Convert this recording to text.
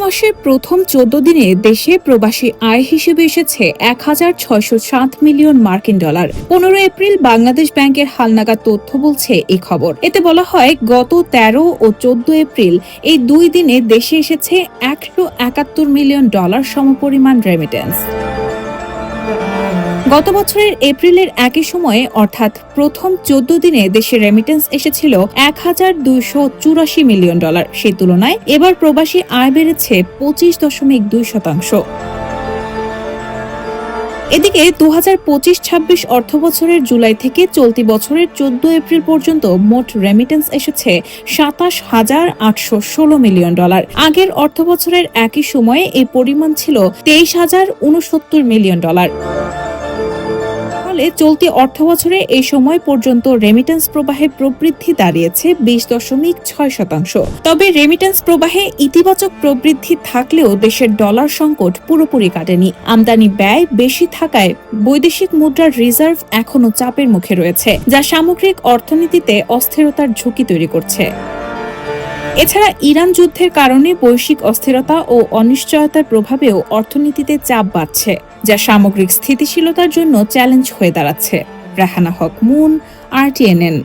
মাসের প্রথম 14 দিনে দেশে প্রবাসী আয় হিসেবে এসেছে ১,৬০৭ মিলিয়ন মার্কিন ডলার। 15 এপ্রিল বাংলাদেশ ব্যাংকের হালনাগাদ তথ্য বলছে এই খবর। এতে বলা হয়, গত 13 ও 14 এপ্রিল এই 2 দিনে দেশে এসেছে ১৭১ মিলিয়ন ডলার সমপরিমাণ রেমিটেন্স। গত বছরের এপ্রিলের একই সময়ে অর্থাৎ প্রথম 14 দিনে দেশে রেমিটেন্স এসেছিল ১,২৮৪ মিলিয়ন ডলার। সেই তুলনায় এবার প্রবাসী আয় বেড়েছে ২৫.২%। এদিকে ২০২৫-২৬ অর্থবছরের জুলাই থেকে চলতি বছরের 14 এপ্রিল পর্যন্ত মোট রেমিটেন্স এসেছে ২৭,৮১৬ মিলিয়ন ডলার। আগের অর্থবছরের একই সময়ে এই পরিমাণ ছিল ২৩,০৬৯ মিলিয়ন ডলার। চলতি অর্থবছরে এই সময় পর্যন্ত রেমিটেন্স প্রবাহে প্রবৃদ্ধি দাঁড়িয়েছে ২০.৬%। তবে রেমিটেন্স প্রবাহে ইতিবাচক প্রবৃদ্ধি থাকলেও দেশের ডলার সংকট পুরোপুরি কাটেনি। আমদানি ব্যয় বেশি থাকায় বৈদেশিক মুদ্রার রিজার্ভ এখনো চাপের মুখে রয়েছে, যা সামগ্রিক অর্থনীতিতে অস্থিরতার ঝুঁকি তৈরি করছে। এছাড়া ইরান যুদ্ধের কারণে বৈশ্বিক অস্থিরতা ও অনিশ্চয়তার প্রভাবেও অর্থনীতিতে চাপ বাড়ছে, যা সামগ্রিক স্থিতিশীলতার জন্য চ্যালেঞ্জ হয়ে দাঁড়াচ্ছে। রাহানা হক মুন, RTNN।